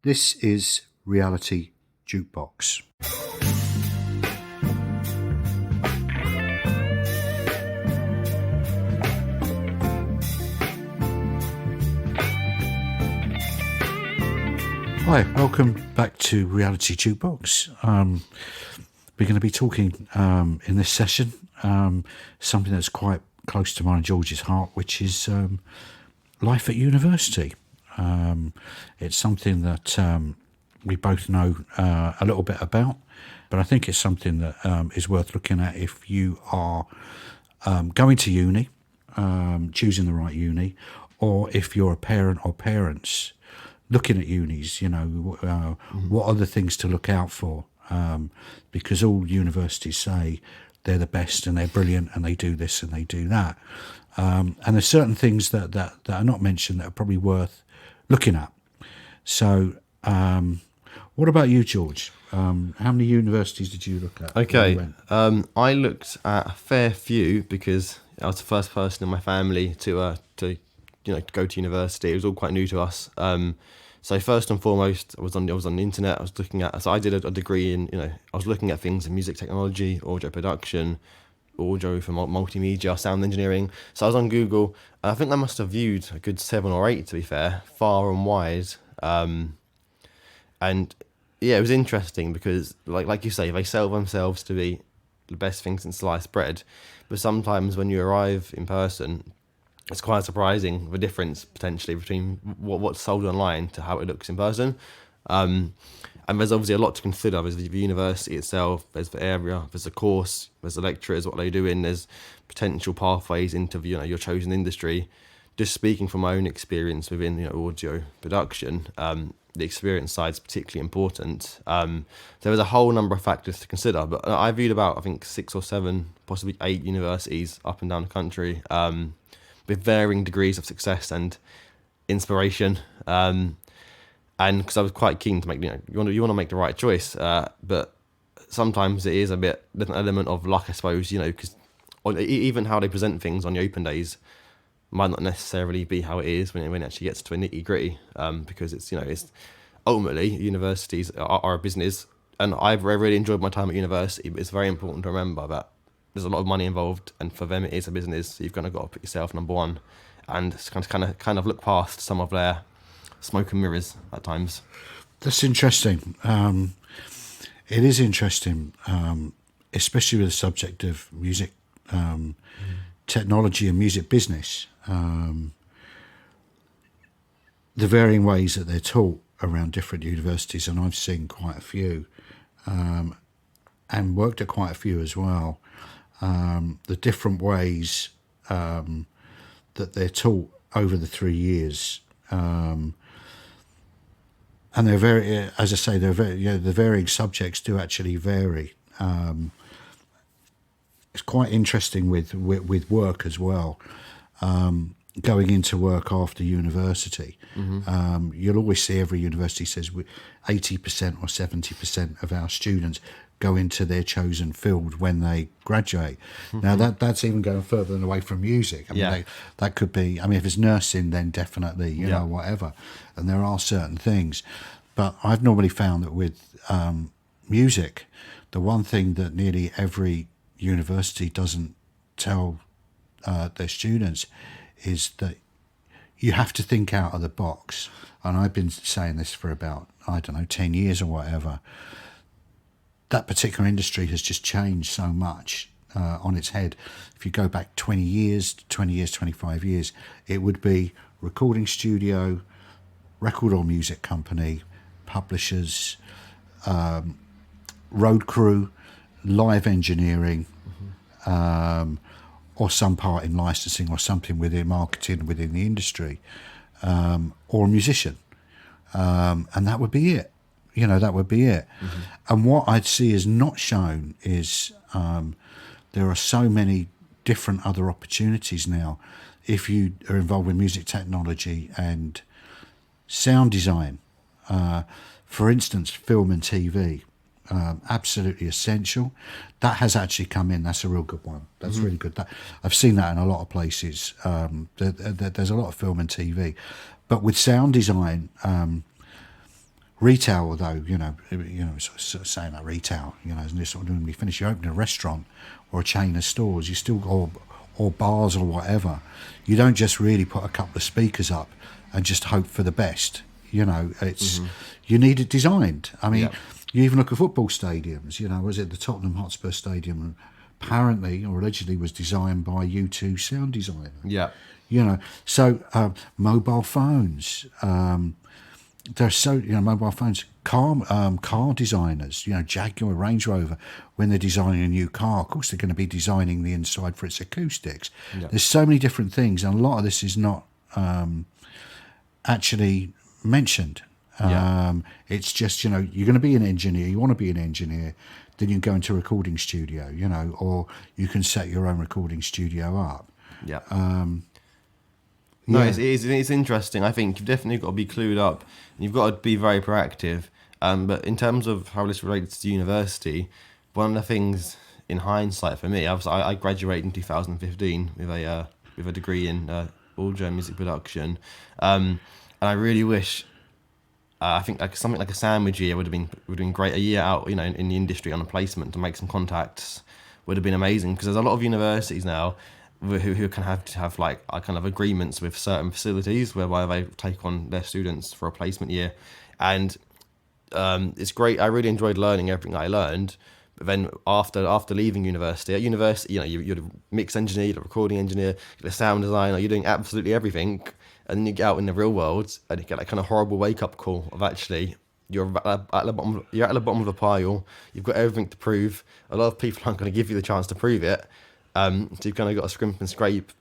This is Reality Jukebox. Hi, welcome back to Reality Jukebox. We're going to be talking in this session something that's quite close to mine and George's heart, which is life at university. It's something that we both know a little bit about, but I think it's something that is worth looking at if you are going to uni, choosing the right uni, or if you're a parent or parents looking at unis, what are the things to look out for? Because all universities say they're the best and they're brilliant and they do this and they do that. And there's certain things that are not mentioned that are probably worth looking at. So what about you, George? How many universities did you look at? Okay, I looked at a fair few because I was the first person in my family to go to university. It was all quite new to us. So first and foremost, I was on the internet. I did a degree in, I was looking at things in music technology, audio production, audio for multimedia, sound engineering. So I was on Google. And I think I must have viewed a good 7 or 8, to be fair, far and wide. And yeah, it was interesting because, like you say, they sell themselves to be the best thing since sliced bread. But sometimes when you arrive in person, it's quite surprising the difference potentially between what's sold online to how it looks in person. And there's obviously a lot to consider. There's the university itself, there's the area, there's the course, there's the lecturers, what they do in, there's potential pathways into your chosen industry. Just speaking from my own experience within audio production, the experience side is particularly important. There was a whole number of factors to consider, but I viewed about, I think, 6 or 7, possibly 8 universities up and down the country, with varying degrees of success and inspiration. And because I was quite keen to make, you want to make the right choice, but sometimes it is a bit an element of luck, I suppose, because even how they present things on the open days might not necessarily be how it is when it actually gets to a nitty gritty, because it's ultimately universities are a business, and I've really enjoyed my time at university, but it's very important to remember that there's a lot of money involved, and for them it is a business. So you've got to put yourself number one, and kind of look past some of their smoke and mirrors at times. That's interesting. It is interesting, especially with the subject of music technology and music business. The varying ways that they're taught around different universities, and I've seen quite a few, and worked at quite a few as well. The different ways that they're taught over the 3 years, and they're very, as I say, they're very, the varying subjects do actually vary. It's quite interesting with work as well. Going into work after university, you'll always see every university says 80% or 70% of our students go into their chosen field when they graduate. Now that's even going further than away from music. I mean, that could be, if it's nursing, then definitely, whatever. And there are certain things. But I've normally found that with music, the one thing that nearly every university doesn't tell their students is that you have to think out of the box. And I've been saying this for about, 10 years or whatever. That particular industry has just changed so much on its head. If you go back 20 years, 25 years, it would be recording studio, record or music company, publishers, road crew, live engineering, or some part in licensing or something within marketing within the industry, or a musician. And that would be it. That would be it. And what I'd see is not shown is there are so many different other opportunities now. If you are involved with music technology and sound design, for instance, film and TV, absolutely essential. That has actually come in. That's a real good one. That's really good. I've seen that in a lot of places. There's a lot of film and TV. But with sound design, Retail, although sort of saying that retail, isn't it? Sort of when you finish, you open a restaurant or a chain of stores, you still or bars or whatever. You don't just really put a couple of speakers up and just hope for the best. It's you need it designed. I mean, you even look at football stadiums. Was it the Tottenham Hotspur Stadium? Apparently or allegedly was designed by U2 sound designer. Yeah. So mobile phones. There's mobile phones, car designers, Jaguar, Range Rover, when they're designing a new car, of course they're going to be designing the inside for its acoustics. Yeah. There's so many different things, and a lot of this is not actually mentioned. It's just, you're going to be an engineer, you want to be an engineer, then you can go into a recording studio, or you can set your own recording studio up. Yeah. No, Yeah. it's interesting. I think you've definitely got to be clued up. And you've got to be very proactive. But in terms of how this relates to university, one of the things in hindsight for me, I graduated in 2015 with a degree in audio and music production, and I really wish. I think like something like a sandwich year would have been great. A year out, in the industry on a placement to make some contacts would have been amazing, because there's a lot of universities now who can have like kind of agreements with certain facilities whereby they take on their students for a placement year, and it's great. I really enjoyed learning everything I learned. But then after leaving university, at university, you're the mix engineer, you're the recording engineer, you're the sound designer, you're doing absolutely everything, and then you get out in the real world and you get that kind of horrible wake up call of actually you're at the bottom of the pile. You've got everything to prove. A lot of people aren't going to give you the chance to prove it. So you've kind of got to scrimp and scrape,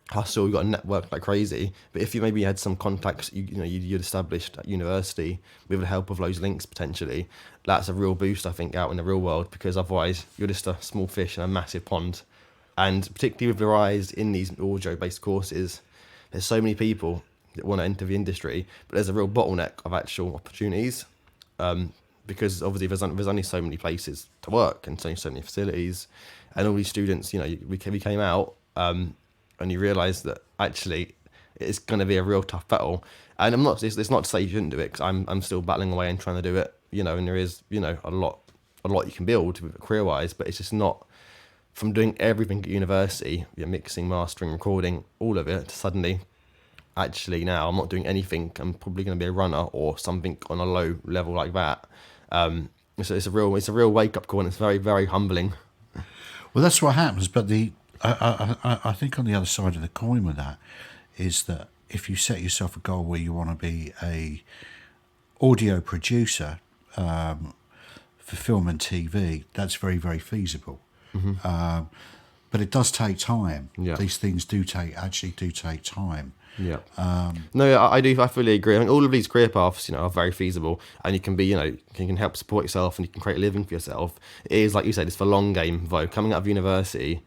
hustle. You've got to network like crazy. But if you maybe had some contacts, you'd established at university with the help of those links potentially, that's a real boost, I think, out in the real world, because otherwise you're just a small fish in a massive pond. And particularly with the rise in these audio-based courses, there's so many people that want to enter the industry, but there's a real bottleneck of actual opportunities, because obviously there's only so many places to work and so many facilities, and all these students, we came out, and you realise that actually it's going to be a real tough battle. And it's not to say you shouldn't do it, because I'm still battling away and trying to do it, and there is a lot you can build career wise, but it's just not from doing everything at university, mixing, mastering, recording, all of it, to suddenly actually now I'm not doing anything. I'm probably going to be a runner or something on a low level like that. So it's a real wake up call, and it's very, very humbling. Well, that's what happens. But I think on the other side of the coin with that is that if you set yourself a goal where you want to be a audio producer for film and TV, that's very, very feasible. Mm-hmm. But it does take time. Yeah. These things do take time. Yeah. I fully agree. I mean, all of these career paths, are very feasible, and you can be, you can help support yourself, and you can create a living for yourself. It is, like you said, it's for long game, though. Coming out of university,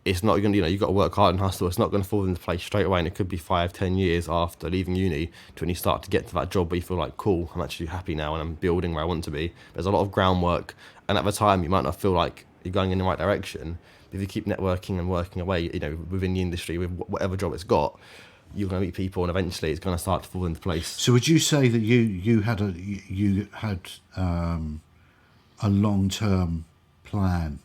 it's not going to, you've got to work hard and hustle. It's not going to fall into place straight away, and it could be 5-10 years after leaving uni to when you start to get to that job where you feel like, cool, I'm actually happy now and I'm building where I want to be. There's a lot of groundwork, and at the time you might not feel like you're going in the right direction. But if you keep networking and working away, within the industry with whatever job it's got, you're going to meet people, and eventually it's going to start to fall into place. So would you say that you had a long-term plan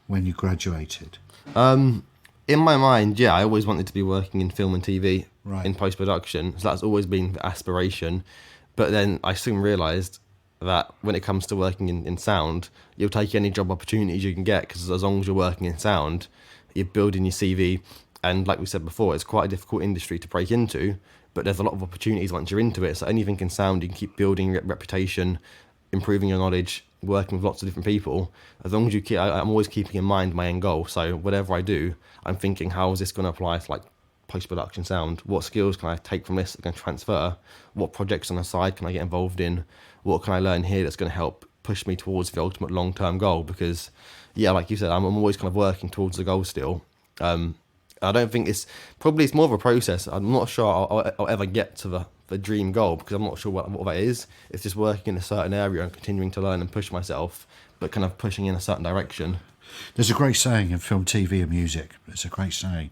when you graduated? In my mind, yeah, I always wanted to be working in film and TV, right, in post-production. So that's always been the aspiration. But then I soon realised that when it comes to working in sound, you'll take any job opportunities you can get, because as long as you're working in sound, you're building your CV. And like we said before, it's quite a difficult industry to break into, but there's a lot of opportunities once you're into it. So anything in sound, you can keep building reputation, improving your knowledge, working with lots of different people. As long as you keep, I'm always keeping in mind my end goal. So whatever I do, I'm thinking, how is this going to apply to like post-production sound? What skills can I take from this that can transfer? What projects on the side can I get involved in? What can I learn here that's going to help push me towards the ultimate long-term goal? Because, yeah, like you said, I'm always kind of working towards the goal still. I don't think it's more of a process. I'm not sure I'll ever get to the dream goal, because I'm not sure what that is. It's just working in a certain area and continuing to learn and push myself, but kind of pushing in a certain direction. There's a great saying in film, TV and music. It's a great saying,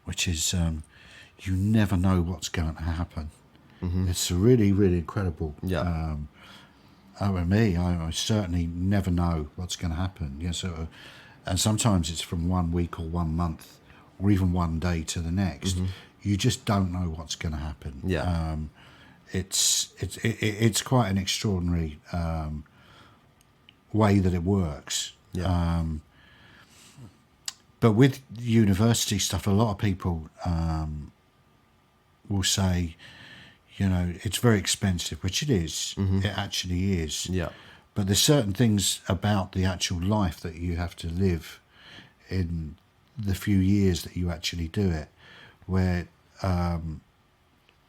which is you never know what's going to happen. It's really, really incredible. Yeah. With me, I certainly never know what's going to happen. Yeah, so, and sometimes it's from 1 week or 1 month, or even 1 day to the next. You just don't know what's going to happen. Yeah. It's quite an extraordinary way that it works. Yeah. But with university stuff, a lot of people will say, it's very expensive, which it is. It actually is. Yeah. But there's certain things about the actual life that you have to live in the few years that you actually do it, where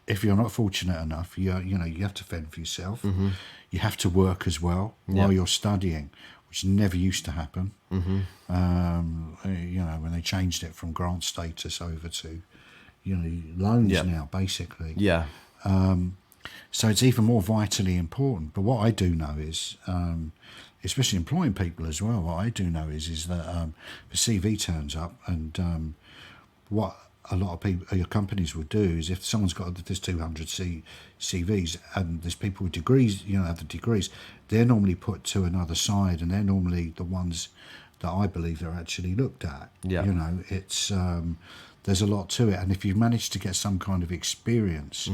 if you're not fortunate enough, you have to fend for yourself. You have to work as well while you're studying, which never used to happen. When they changed it from grant status over to, loans now, basically. Yeah. So it's even more vitally important. But what I do know is, especially employing people as well, what I do know is that the CV turns up, and what a lot of people, your companies will do is, if someone's got, there's 200 CVs and there's people with degrees, have the degrees, they're normally put to another side, and they're normally the ones that I believe are actually looked at. Yeah. It's there's a lot to it, and if you've managed to get some kind of experience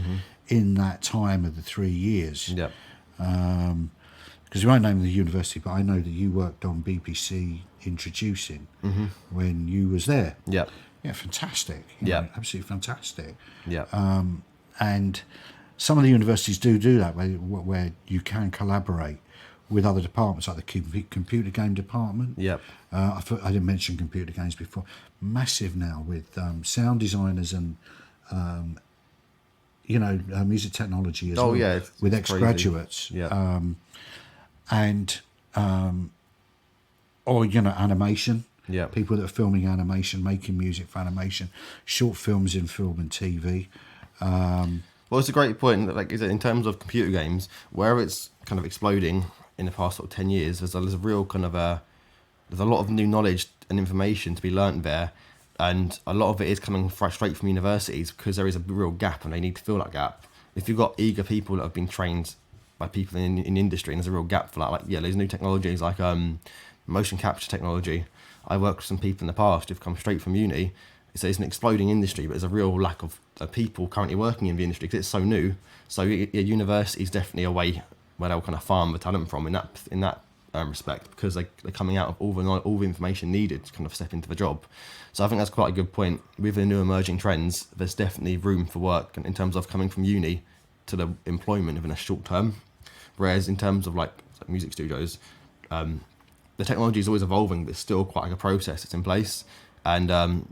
in that time of the 3 years, Yeah. because we won't name the university, but I know that you worked on BBC Introducing when you was there. Yeah. Yeah, fantastic. Absolutely fantastic. Yeah. And some of the universities do that, where you can collaborate with other departments, like the computer game department. Yeah. I didn't mention computer games before. Massive now with sound designers and music technology as well. Oh yeah. With it's ex-graduates. crazy. Yeah. Or animation. Yeah. People that are filming animation, making music for animation, short films in film and TV. Well, it's a great point. Like, is it in terms of computer games, where it's kind of exploding in the past sort of 10 years? There's a real kind of there's a lot of new knowledge and information to be learnt there, and a lot of it is coming straight from universities, because there is a real gap, and they need to fill that gap. If you've got eager people that have been trained by people in industry, and there's a real gap for that, like there's new technologies like motion capture technology. I worked with some people in the past who've come straight from uni. It's an exploding industry, but there's a real lack of people currently working in the industry because it's so new. So university is definitely a way where they'll kind of farm the talent from in that respect, because they're coming out of all the information needed to kind of step into the job. So I think that's quite a good point. With the new emerging trends, there's definitely room for work in terms of coming from uni to the employment within a short term. Whereas in terms of like music studios, the technology is always evolving, but it's still quite like a process that's in place. And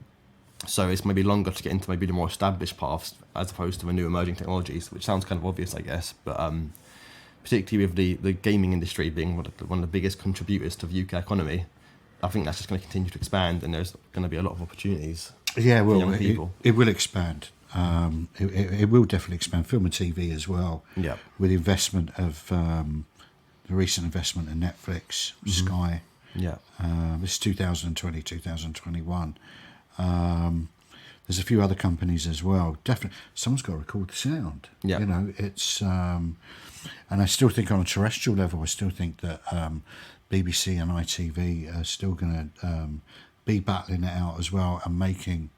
so it's maybe longer to get into maybe the more established paths as opposed to the new emerging technologies, which sounds kind of obvious, I guess. But particularly with the gaming industry being one of the biggest contributors to the UK economy, I think that's just going to continue to expand, and there's going to be a lot of opportunities for young people. It will expand. It will definitely expand. Film and TV as well. Yeah. With investment of the recent investment in Netflix, Sky. Yeah. This is 2020, 2021. There's a few other companies as well. Definitely, someone's got to record the sound. Yeah. It's and I still think on a terrestrial level, I still think that BBC and ITV are still going to be battling it out as well, and making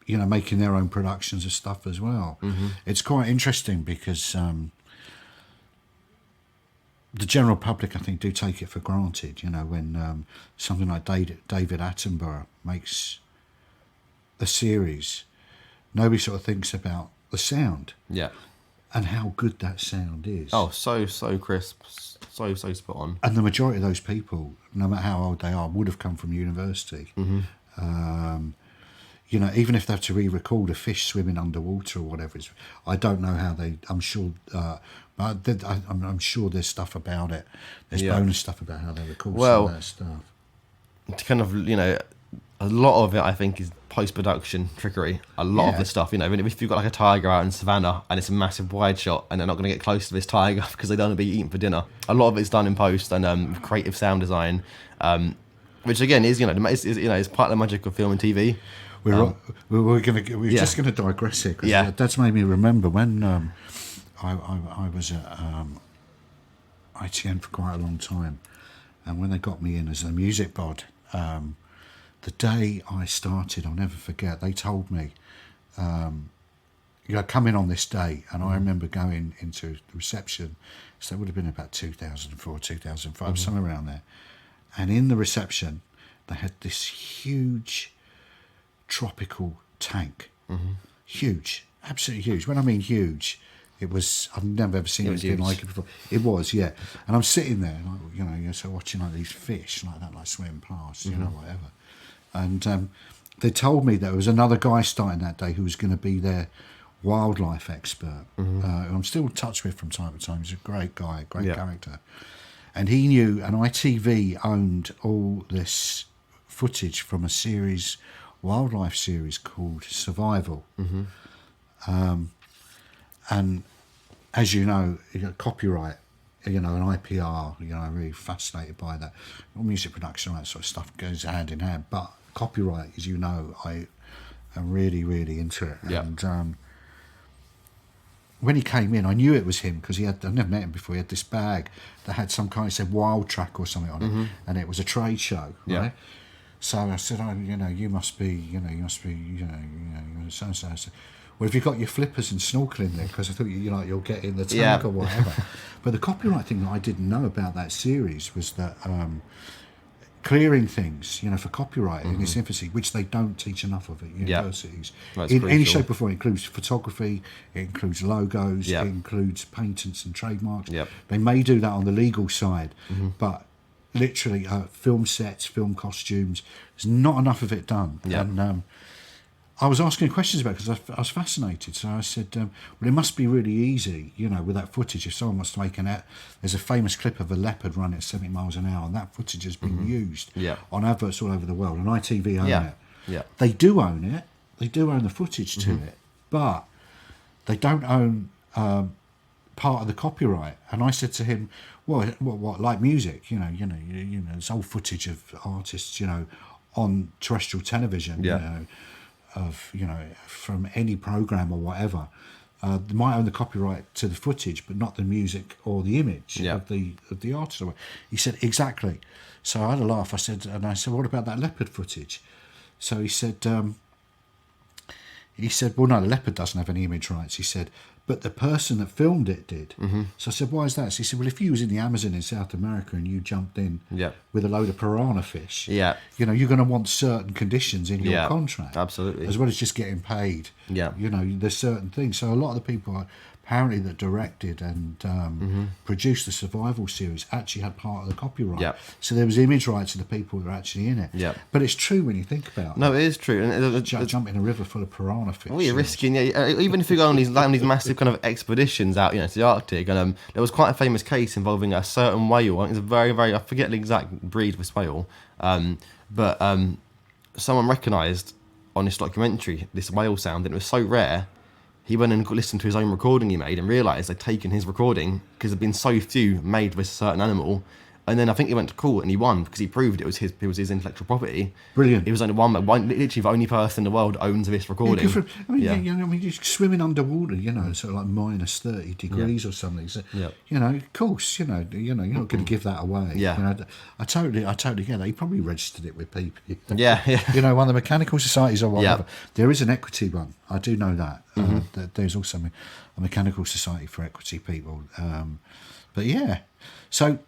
making their own productions of stuff as well. It's quite interesting because the general public, I think, do take it for granted. When something like David Attenborough makes a series, nobody sort of thinks about the sound. Yeah. And how good that sound is. Oh, so crisp, so spot on. And the majority of those people, no matter how old they are, would have come from university. Even if they have to re-record a fish swimming underwater or whatever, I don't know how they. I'm sure, but I'm sure there's stuff about it. There's bonus stuff about how they record some of that stuff. To kind of, a lot of it, I think, is post-production trickery. A lot of the stuff, if you've got like a tiger out in savannah and it's a massive wide shot and they're not going to get close to this tiger because they don't want to be eaten for dinner. A lot of it's done in post and creative sound design, which again is, is part of the magic of film and TV. We're just going to digress here because that's made me remember when I was at ITN for quite a long time, and when they got me in as a music bod, the day I started, I'll never forget. They told me, come in on this day, and I remember going into the reception. So that would have been about 2004, 2005, somewhere around there. And in the reception, they had this huge tropical tank, huge, absolutely huge. When I mean huge, it was, I've never ever seen anything like it before. It was, yeah. And I'm sitting there, like, so watching like these fish like that, like swimming past, whatever. And they told me there was another guy starting that day who was going to be their wildlife expert, who I'm still in touch with from time to time. He's a great guy, great character. And he knew, and ITV owned all this footage from a series, wildlife series called Survival. And as you know, copyright, an IPR, I'm really fascinated by that. All music production, all that sort of stuff goes hand in hand. But copyright, as you know, I am really, really into it. Yeah. And when he came in, I knew it was him because I'd never met him before. He had this bag that had some kind of, said Wild Track or something on it, and it was a trade show, right? So I said, you must be, so and so. I said, well, have you got your flippers and snorkeling there? Because I thought you'll get in the tank or whatever. But the copyright thing that I didn't know about that series was that clearing things, for copyright in its infancy, which they don't teach enough of at universities. In any shape or form, it includes photography, it includes logos, it includes patents and trademarks. They may do that on the legal side, but literally film sets, film costumes, there's not enough of it done. And I was asking questions about it because I was fascinated. So I said, well, it must be really easy, with that footage. If someone wants to make there's a famous clip of a leopard running at 70 miles an hour, and that footage has been used on adverts all over the world, and ITV own it. They do own it. They do own the footage to it, but they don't own part of the copyright. And I said to him, what like music? It's old footage of artists, on terrestrial television, from any program or whatever, they might own the copyright to the footage, but not the music or the image of the artist. He said, exactly. So I had a laugh. I said, what about that leopard footage? So he said, well, no, the leopard doesn't have any image rights. He said, but the person that filmed it did. So I said, why is that? So he said, well, if you was in the Amazon in South America and you jumped in with a load of piranha fish, you're going to want certain conditions in your contract. Absolutely. As well as just getting paid. There's certain things. So a lot of the people apparently that directed and produced the Survival series actually had part of the copyright. So there was image rights of the people that were actually in it. But it's true when you think about it. No, it is true. And jump in a river full of piranha fish. Well, you're risking, even if you go on these massive kind of expeditions out, to the Arctic. And there was quite a famous case involving a certain whale. I think it's a very, very, I forget the exact breed of this whale, but someone recognised on this documentary this whale sound, and it was so rare. He went and listened to his own recording he made and realised they'd taken his recording because there'd been so few made with a certain animal. And then I think he went to court and he won because he proved it was his intellectual property. Brilliant. He was only literally the only person in the world owns this recording. You're swimming underwater, sort of like minus 30 degrees or something. So, of course, you're not going to give that away. I totally get that. He probably registered it with people. One of the mechanical societies or whatever. There is an equity one. I do know that. There's also a mechanical society for equity people. So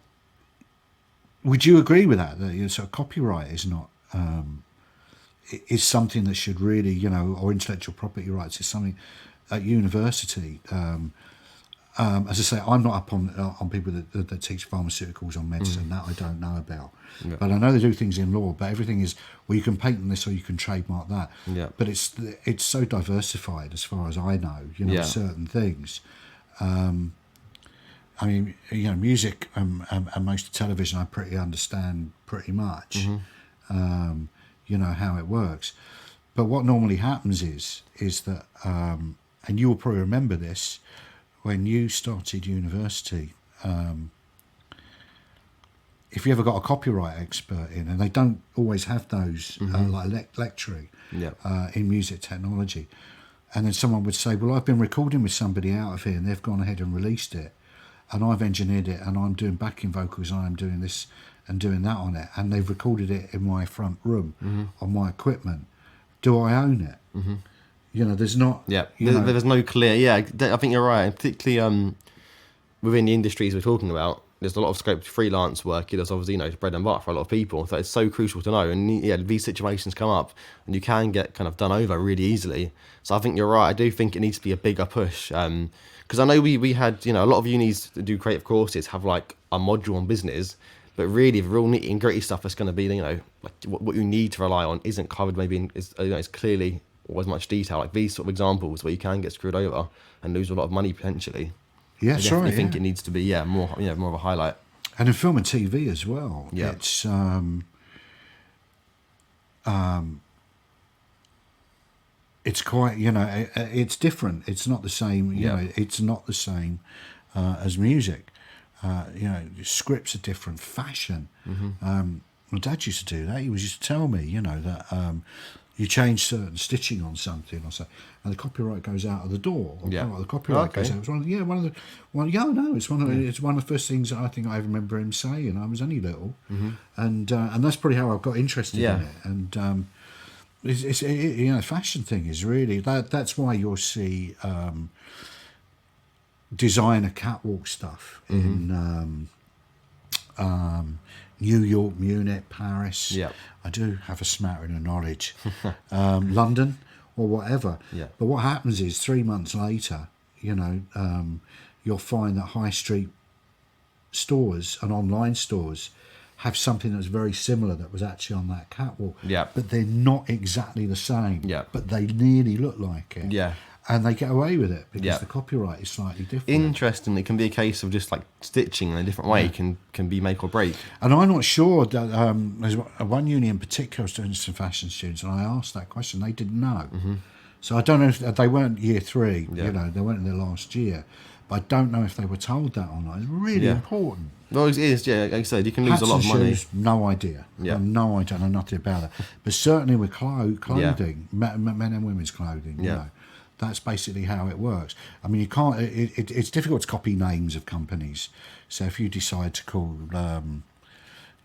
would you agree with that? That sort of copyright is not is something that should really, or intellectual property rights is something at university. As I say, I'm not up on people that teach pharmaceuticals on medicine. That I don't know about. But I know they do things in law. But everything is, well, you can patent this or you can trademark that. But it's so diversified as far as I know. Certain things. Music and most of television I pretty understand pretty much, how it works. But what normally happens is that, and you will probably remember this, when you started university, if you ever got a copyright expert in, and they don't always have those lecturing Yeah. in music technology, and then someone would say, well, I've been recording with somebody out of here and they've gone ahead and released it, and I've engineered it, and I'm doing backing vocals, and I'm doing this and doing that on it, and they've recorded it in my front room on my equipment. Do I own it? You know, there's not. Yeah, you know, there's no clear. Yeah, I think you're right. And particularly within the industries we're talking about, there's a lot of scope to freelance work. There's obviously, you know, bread and butter for a lot of people. So it's so crucial to know. And yeah, these situations come up, and you can get kind of done over really easily. So I think you're right. I do think it needs to be a bigger push. Because I know we had, you know, a lot of unis that do creative courses have like a module on business, but really the real nitty and gritty stuff that's going to be, you know, like what you need to rely on isn't covered maybe it's clearly or as much detail. Like these sort of examples where you can get screwed over and lose a lot of money potentially. yeah, I definitely think it needs to be more of a highlight. And in film and TV as well. Yeah. It's quite, you know, it's different. It's not the same. You know, it's not the same as music. You know, scripts are different. Fashion. My dad used to do that. He used to tell me, you know, that you change certain stitching on something or so, and the copyright goes out of the door. Or the copyright goes out. It's it's one of the first things that I think I remember him saying. I was only little, and that's probably how I got interested in it. And you know, fashion thing is really that's why you'll see designer catwalk stuff in New York, Munich, Paris. Yeah. I do have a smattering of knowledge. London or whatever. Yeah. But what happens is 3 months later, you know, you'll find that high street stores and online stores have something that's very similar that was actually on that catwalk. Yeah. But they're not exactly the same. Yeah. But they nearly look like it. Yeah. And they get away with it because Yeah. the copyright is slightly different. Interestingly, it can be a case of just like stitching in a different way can be make or break. And I'm not sure that there's one uni in particular I was doing some fashion students, and I asked that question. They didn't know. So I don't know if they weren't year 3. Yeah. You know, they weren't in their last year. But I don't know if they were told that or not. It's really important. Well, it is, yeah. Like I said, you can lose Hats a lot and of money. shoes, no idea. Yeah. I have no idea, I know nothing about it. But certainly with clothing, men and women's clothing, you know, that's basically how it works. I mean, you can't. It's difficult to copy names of companies. So if you decide to call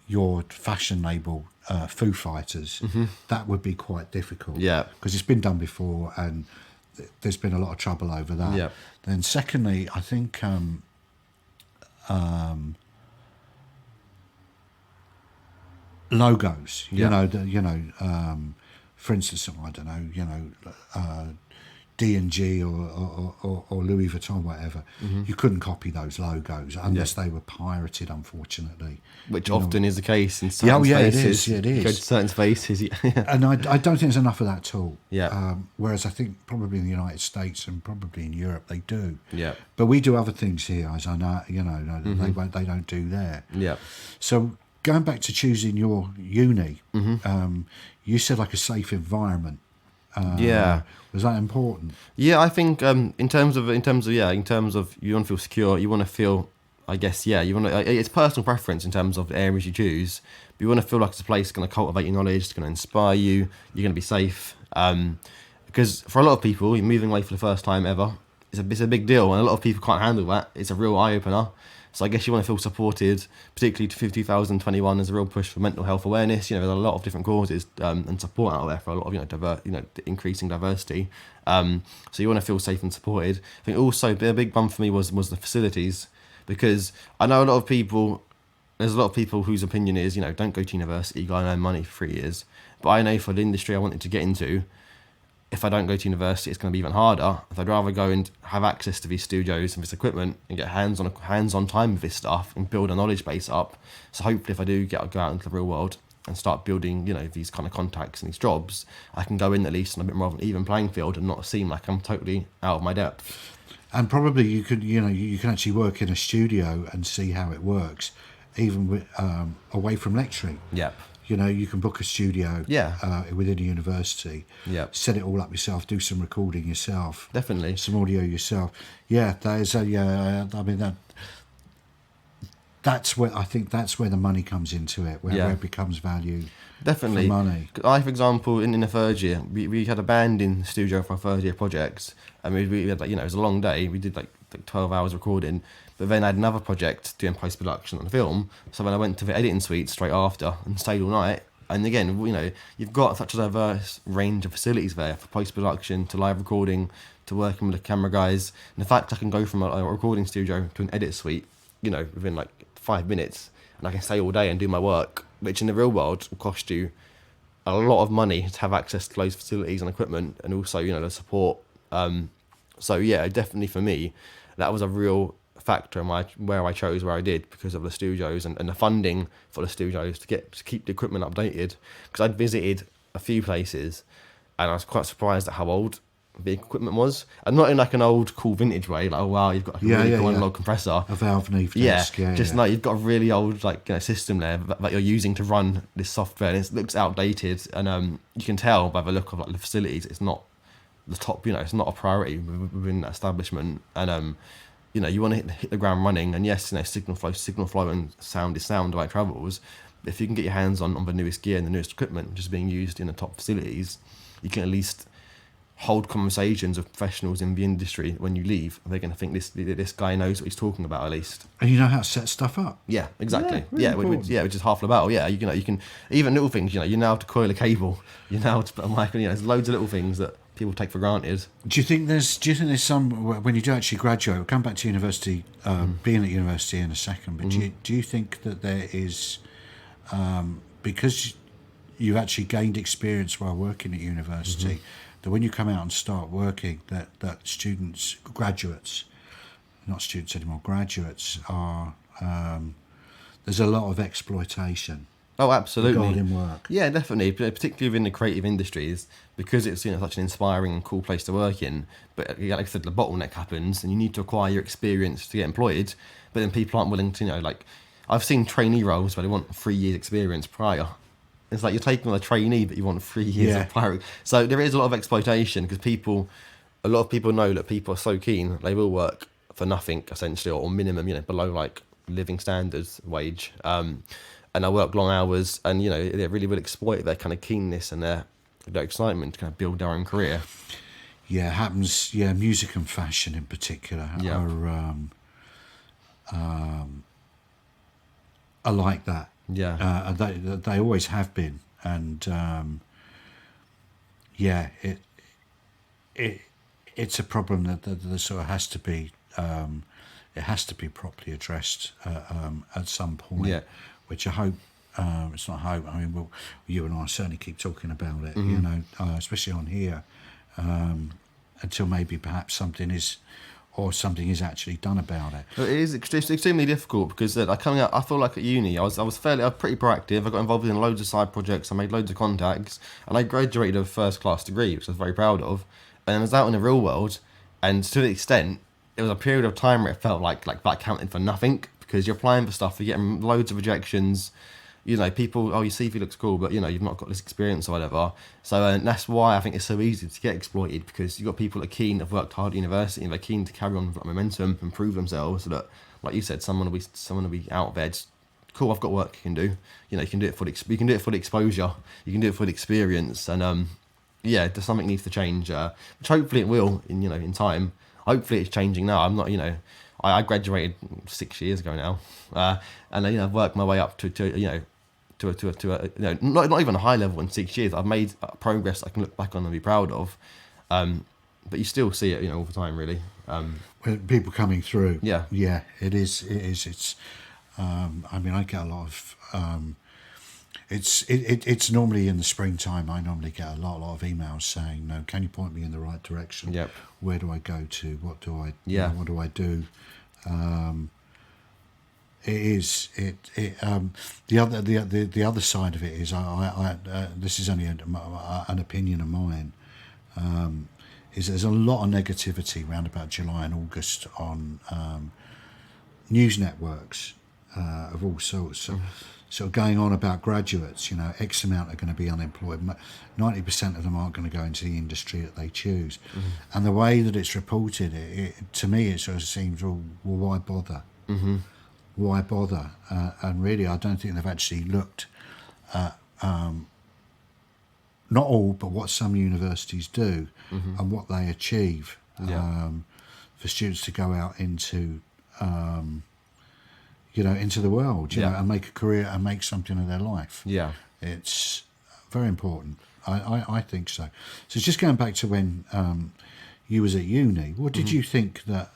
your fashion label Foo Fighters, that would be quite difficult. Yeah. Because it's been done before, and there's been a lot of trouble over that. Yeah. Then secondly, I think logos. You know, for instance, I don't know. You know, D&G or Louis Vuitton, whatever. You couldn't copy those logos unless they were pirated, unfortunately. Which often is the case in certain spaces. It is. You go to certain spaces. And I don't think there's enough of that at all. Yeah. Whereas I think probably in the United States and probably in Europe they do. Yeah. But we do other things here, as I know. You know, they don't do there. Yeah. So going back to choosing your uni, you said like a safe environment. Was that important? Yeah, I think in terms of you want to feel secure, you want to feel, I guess, you want to. It's personal preference in terms of the areas you choose. But you want to feel like it's a place that's going to cultivate your knowledge, it's going to inspire you. You're going to be safe. Because for a lot of people, you're moving away for the first time ever. It's a big deal, and a lot of people can't handle that. It's a real eye opener. So I guess you want to feel supported, particularly to 2021. There's a real push for mental health awareness. You know, there's a lot of different causes and support out there for a lot of increasing diversity. So you want to feel safe and supported. I think also a big bump for me was the facilities, because I know there's a lot of people whose opinion is, you know, don't go to university, you go and earn money for 3 years. But I know for the industry I wanted to get into, if I don't go to university, it's going to be even harder. If I'd rather go and have access to these studios and this equipment and get hands-on time with this stuff and build a knowledge base up. So hopefully if I do go out into the real world and start building, you know, these kind of contacts and these jobs, I can go in at least on a bit more of an even playing field and not seem like I'm totally out of my depth. And probably you can actually work in a studio and see how it works, even with, away from lecturing. Yep. You know, you can book a studio within a university, set it all up yourself, do some recording yourself. Definitely. Some audio yourself. Yeah, that is I mean, that's where I think that's where the money comes into it, where it becomes value. Definitely. For money. I, for example, in the third year, we had a band in the studio for our third year project, and we had, like, you know, it was a long day. We did like 12 hours recording, but then I had another project doing post production on the film. So then I went to the editing suite straight after and stayed all night. And again, you know, you've got such a diverse range of facilities there, for post production to live recording to working with the camera guys. And the fact I can go from a recording studio to an edit suite, you know, within like 5 minutes, and I can stay all day and do my work, which in the real world will cost you a lot of money to have access to those facilities and equipment, and also, you know, the support. So yeah, definitely for me, that was a real factor in where I chose where I did, because of the studios and the funding for the studios to keep the equipment updated. Because I'd visited a few places, and I was quite surprised at how old the equipment was, and not in like an old cool vintage way, like, oh wow, you've got like a really cool analog compressor, a valve neve disc, no, you've got a really old, like, you know, system there that you're using to run this software, and it looks outdated, and you can tell by the look of like the facilities, it's not the top, you know, it's not a priority within that establishment, and you know, you want to hit the ground running, and yes, you know, signal flow and sound is sound the way it travels. But if you can get your hands on the newest gear and the newest equipment which is being used in the top facilities, you can at least hold conversations with professionals in the industry. When you leave, they're going to think this guy knows what he's talking about, at least. And you know how to set stuff up. Yeah, exactly. Yeah, really Which is half the battle. Yeah, you can even little things. You know, you know how to coil a cable. You know how to put a mic. You know, there's loads of little things that people take for granted. Do you think there's some, when you do actually graduate, we'll come back to university, being at university in a second, but do you think that there is, because you've actually gained experience while working at university, that when you come out and start working, that students, graduates, not students anymore, graduates are, there's a lot of exploitation. Oh, absolutely. Regarding work. Yeah, definitely, particularly within the creative industries, because it's, you know, such an inspiring and cool place to work in. But like I said, the bottleneck happens, and you need to acquire your experience to get employed. But then people aren't willing to, you know, like, I've seen trainee roles where they want 3 years experience prior. It's like you're taking on a trainee, but you want 3 years of prior. So there is a lot of exploitation, because a lot of people know that people are so keen, they will work for nothing, essentially, or minimum, you know, below like living standards wage. And I work long hours, and, you know, they really will exploit their kind of keenness and their excitement to kind of build their own career. Yeah, it happens. Yeah, music and fashion in particular are like that. Yeah, they always have been, and it's a problem that sort of has to be it has to be properly addressed at some point. Yeah. Which I hope, it's not hope, I mean, you and I certainly keep talking about it, you know, especially on here, until maybe perhaps something is actually done about it. It is extremely difficult, because coming out, I feel like at uni, I was pretty proactive. I got involved in loads of side projects. I made loads of contacts, and I graduated with a first class degree, which I was very proud of. And I was out in the real world, and to the extent, it was a period of time where it felt like that counted for nothing, because you're applying for stuff, you're getting loads of rejections. You know, people, your CV looks cool, but, you know, you've not got this experience or whatever. So that's why I think it's so easy to get exploited, because you've got people that are keen, have worked hard at university, and they're keen to carry on with momentum and prove themselves, so that, like you said, someone will be out there. Just, cool, I've got work you can do. You know, you can do it for the exposure, you can do it for the experience, and there's something needs to change, which hopefully it will in time. Hopefully it's changing now. I'm not, you know, I graduated 6 years ago now, and I've worked my way up to not even a high level in 6 years. I've made progress I can look back on and be proud of, but you still see it, all the time, really. When people coming through, yeah, it is. It's. I mean, I get a lot of. It's normally in the springtime. I normally get a lot of emails saying, "No, can you point me in the right direction? Yep. Where do I go to? What do I? Yeah. What do I do?" The other side of it is I this is only an opinion of mine. Is there's a lot of negativity around about July and August on news networks of all sorts. So going on about graduates, X amount are going to be unemployed. 90% of them aren't going to go into the industry that they choose. And the way that it's reported, to me, it sort of seems, well, why bother? why bother? And really, I don't think they've actually looked at not all, but what some universities do and what they achieve Yeah. for students to go out into, into the world, Yeah. and make a career and make something of their life. Yeah. It's very important. I think so. So just going back to when you was at uni, what did you think that?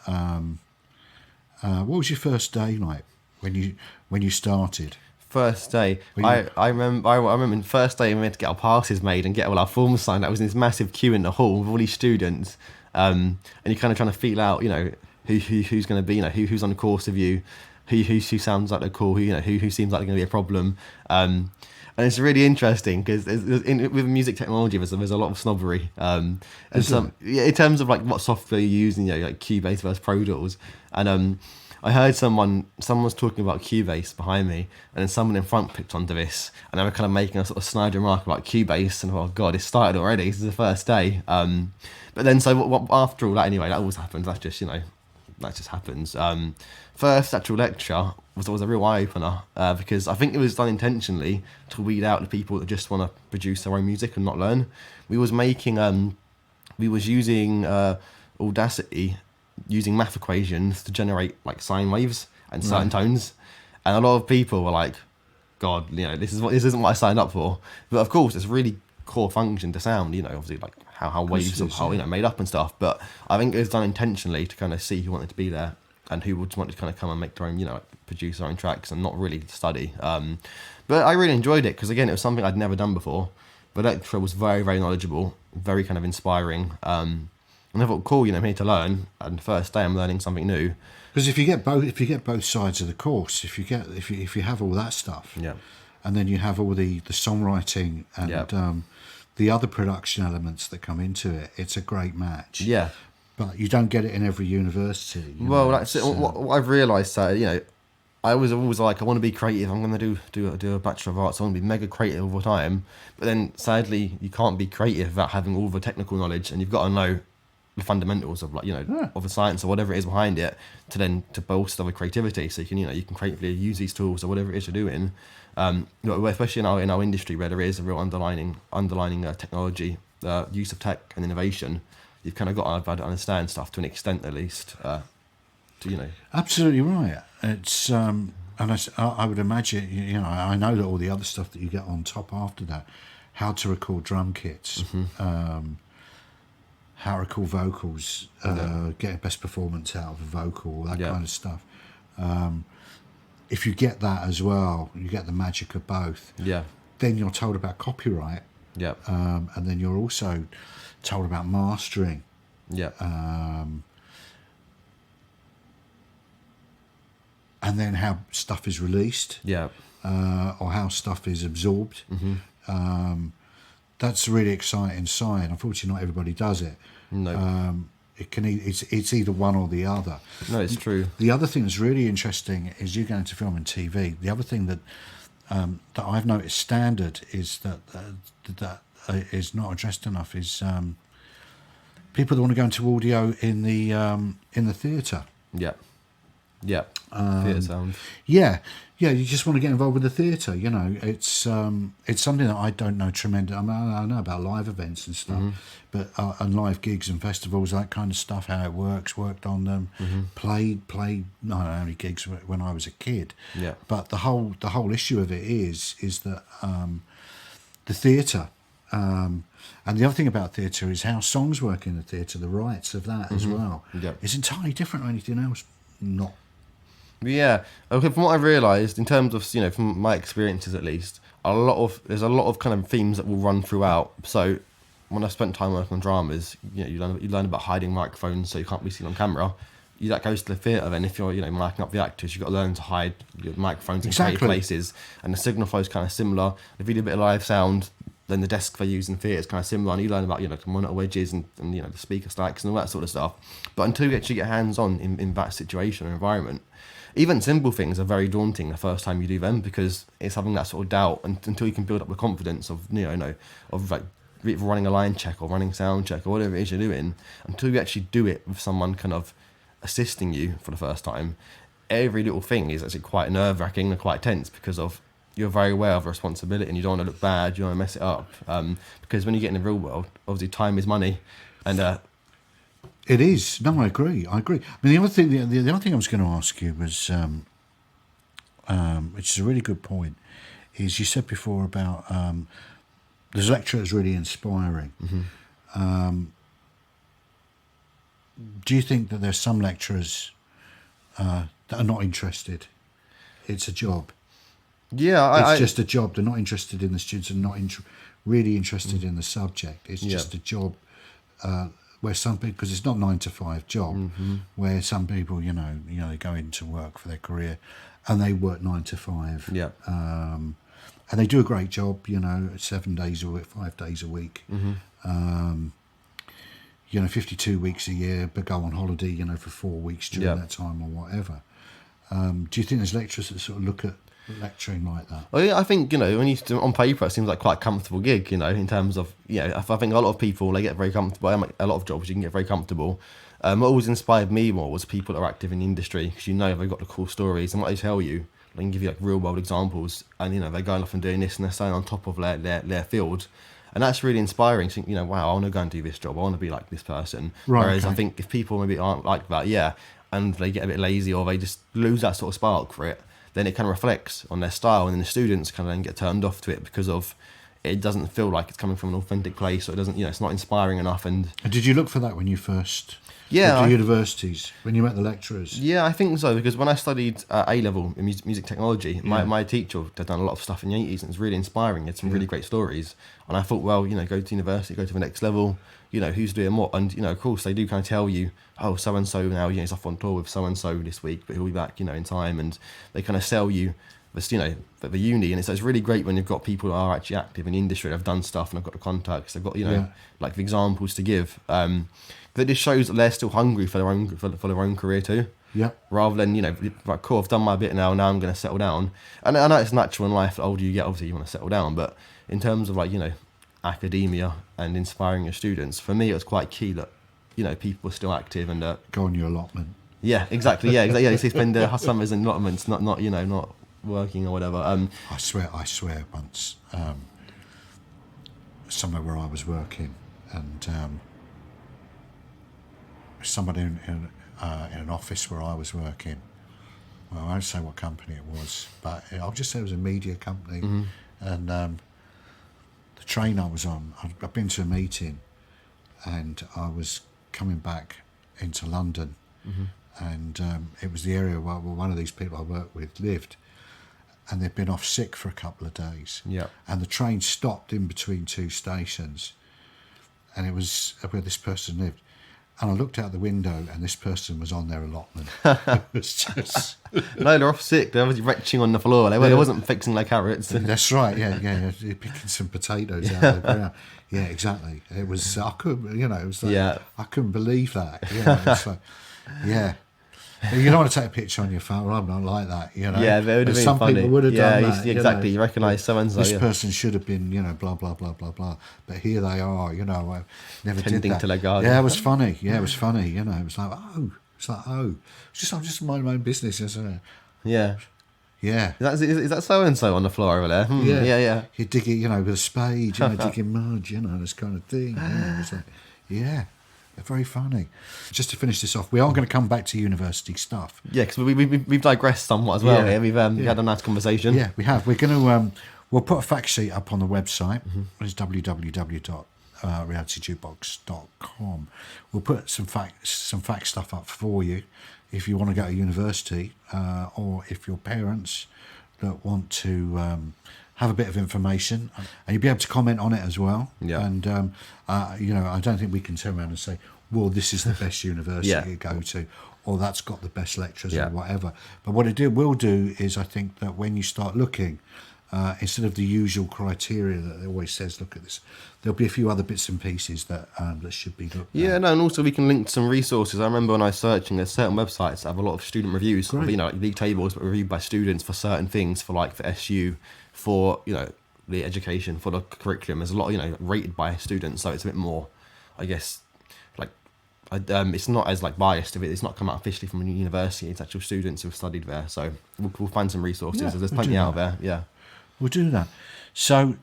What was your first day like when you started? First day, Were you- I remember the first day we had to get our passes made and get all our forms signed. I was in this massive queue in the hall with all these students, and you're kind of trying to feel out, who's going to be, who's on the course with you, who sounds like they're cool, who seems like they're going to be a problem. And it's really interesting because with music technology, there's a lot of snobbery, and in terms of like what software you use, like Cubase versus Pro Tools, and I heard someone was talking about Cubase behind me, and then someone in front picked onto this, and they were kind of making a sort of snide remark about Cubase, and oh god, it started already. This is the first day. But then after all that, anyway, that always happens. That's just that just happens. First actual lecture was a real eye opener because I think it was done intentionally to weed out the people that just want to produce their own music and not learn. We was using Audacity, using math equations to generate like sine waves and certain tones, and a lot of people were like, "God, this isn't what I signed up for." But of course, it's a really core function to sound. Obviously like how waves are how made up and stuff. But I think it was done intentionally to kind of see who wanted to be there and who would want to kind of come and make their own, produce their own tracks and not really study. But I really enjoyed it because again, it was something I'd never done before. The lecturer was very, very knowledgeable, very kind of inspiring. And I thought, cool, I'm here to learn. And the first day, I'm learning something new. Because if you get both sides of the course, if you have all that stuff, Yeah. and then you have all the songwriting and the other production elements that come into it, it's a great match. Yeah. But you don't get it in every university. Well, that's it. What I've realised that I was always like, I want to be creative. I'm going to do a Bachelor of Arts. I want to be mega creative all the time. But then, sadly, you can't be creative without having all the technical knowledge, and you've got to know the fundamentals of of the science or whatever it is behind it to bolster the creativity. So you can creatively use these tools or whatever it is you're doing. Especially in our industry where there is a real underlining technology, use of tech and innovation. You've kind of got to be able to understand stuff to an extent at least. Absolutely right. It's and I would imagine I know that all the other stuff that you get on top after that, how to record drum kits, how to record vocals, get best performance out of a vocal, that kind of stuff. If you get that as well, you get the magic of both. Yeah. Then you're told about copyright. Yeah. And then you're also told about mastering. Yeah. And then how stuff is released. Yeah. Or how stuff is absorbed. That's a really exciting side. Unfortunately, not everybody does it. No. It's either one or the other. No, it's true. The other thing that's really interesting is you going to film and TV. The other thing that I've noticed standard is that is not addressed enough is people that want to go into audio in the theatre. Yeah. Yeah. Theatre sound. Yeah, you just want to get involved with the theatre. It's something that I don't know tremendous. I mean, I know about live events and stuff, but and live gigs and festivals, that kind of stuff, how it works. Worked on them, played. I don't know how many gigs when I was a kid. Yeah. But the whole issue of it is that the theatre. And the other thing about theatre is how songs work in the theatre, the rights of that as well. Yeah. It's entirely different from anything else. Not. Yeah. Okay. From what I've realised, in terms of from my experiences at least, there's a lot of kind of themes that will run throughout. So when I spent time working on dramas, you learn about hiding microphones so you can't be seen on camera. That goes to the theatre. Then if you're marking up the actors, you've got to learn to hide your microphones in creative places, and the signal flow is kind of similar. If you do a bit of live sound, then the desk they use in theatre is kind of similar, and you learn about the monitor wedges and the speaker stacks and all that sort of stuff. But until you actually get hands on in that situation or environment, even simple things are very daunting the first time you do them, because it's having that sort of doubt until you can build up the confidence of of like running a line check or running sound check or whatever it is you're doing. Until you actually do it with someone kind of assisting you for the first time, every little thing is actually quite nerve-wracking and quite tense because of you're very aware of responsibility and you don't want to look bad, you don't want to mess it up. Because when you get in the real world, obviously time is money, and it is. No, I agree. I mean, the other thing, the other thing I was going to ask you was, which is a really good point, is you said before about this lecture is really inspiring. Do you think that there's some lecturers that are not interested? It's a job. Yeah, it's just a job. They're not interested in the students and not really interested in the subject. It's just a job where some people, because it's not 9 to 5 job, where some people, they go into work for their career and they work 9 to 5. Yeah. And they do a great job, 7 days a week, 5 days a week. 52 weeks a year, but go on holiday, for 4 weeks during that time or whatever. Do you think there's lecturers that sort of look at lecturing like that? Well, yeah, I think, when you on paper, it seems like quite a comfortable gig, in terms of, I think a lot of people, they get very comfortable. A lot of jobs, you can get very comfortable. What always inspired me more was people that are active in the industry, because they've got the cool stories, and what they tell you, they can give you like real world examples, and they're going off and doing this, and they're staying on top of their field. And that's really inspiring. Think, wow, I want to go and do this job. I want to be like this person. Right, Whereas okay. I think if people maybe aren't like that, and they get a bit lazy or they just lose that sort of spark for it, then it kind of reflects on their style, and then the students kind of then get turned off to it because of it doesn't feel like it's coming from an authentic place, or it doesn't, it's not inspiring enough. And did you look for that when you first Yeah, went to universities, when you met the lecturers? Yeah, I think so, because when I studied A-level in music technology, my teacher had done a lot of stuff in the 80s, and it's really inspiring. He had some really great stories. And I thought, well, go to university, go to the next level, who's doing what? And, of course, they do kind of tell you, oh, so-and-so now, he's off on tour with so-and-so this week, but he'll be back, in time. And they kind of sell you this, the uni. And it's really great when you've got people that are actually active in the industry, that have done stuff, and have got the contacts, they've got, like the examples to give. That just shows that they're still hungry for their own career too. Yeah. Rather than, like, cool, I've done my bit now I'm going to settle down. And I know it's natural in life, the older you get, obviously you want to settle down. But in terms of, like, academia and inspiring your students, for me it was quite key that, people were still active and... Go on your allotment. Yeah, exactly. Yeah, exactly. They spend their summers in allotments, not not working or whatever. I swear once, somewhere where I was working, and... somebody in an office where I was working. Well, I won't say what company it was, but I'll just say it was a media company. And the train I was on, I'd been to a meeting, and I was coming back into London, and it was the area where one of these people I worked with lived, and they'd been off sick for a couple of days. Yeah. And the train stopped in between two stations, and it was where this person lived. And I looked out the window, and this person was on their allotment. It was just... No, they're off sick. They're obviously retching on the floor. They wasn't fixing their carrots. That's right. Yeah. Picking some potatoes out of the ground. Yeah, exactly. It was. I couldn't. It was like, I couldn't believe that. It's like, yeah. You don't want to take a picture on your phone. Well, I'm not like that. Yeah, that would have been some funny. People would have done that. Exactly. You recognise so-and-so. This person should have been, blah, blah, blah, blah, blah. But here they are, never Tending did that. to their garden. Yeah, it was funny. It was funny, it was like, oh. I'm just minding my own business, isn't it? Yeah. Yeah. Is that so-and-so on the floor over there? Yeah. You dig it, with a spade, digging mud, this kind of thing. It's like, yeah. Very funny. Just to finish this off, we are going to come back to university stuff. Yeah, because we've digressed somewhat as well. Yeah. We've had a nice conversation. Yeah, we have. We're going to we'll put a fact sheet up on the website. It's www.realityjukebox.com. We'll put some fact stuff up for you if you want to go to university, or if your parents that want to have a bit of information, and you'll be able to comment on it as well. Yeah. And I don't think we can turn around and say, well, this is the best university to go to, or that's got the best lecturers or whatever. But what it will do is, I think that when you start looking, instead of the usual criteria that it always says, look at this, there'll be a few other bits and pieces that should be looked at. Yeah, no, and also we can link to some resources. I remember when I was searching, there's certain websites that have a lot of student reviews, of, like league tables, but reviewed by students for certain things, for SU, for the education, for the curriculum. There's a lot rated by students, so it's a bit more, I guess, like it's not as like biased. If it's not come out officially from a university, it's actual students who've studied there. So we'll find some resources. Yeah, There's we'll plenty do out that. there. Yeah. We'll do that. So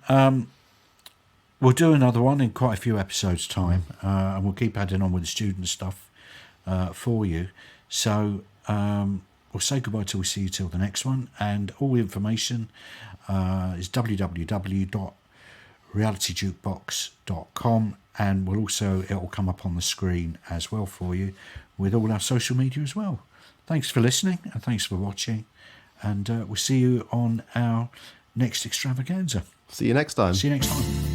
we'll do another one in quite a few episodes' time, and we'll keep adding on with the student stuff for you. So we'll say goodbye till we see you till the next one, and all the information is www.realitydukebox.com, and it'll come up on the screen as well for you with all our social media as well. Thanks for listening and thanks for watching, and we'll see you on our next extravaganza. See you next time. See you next time.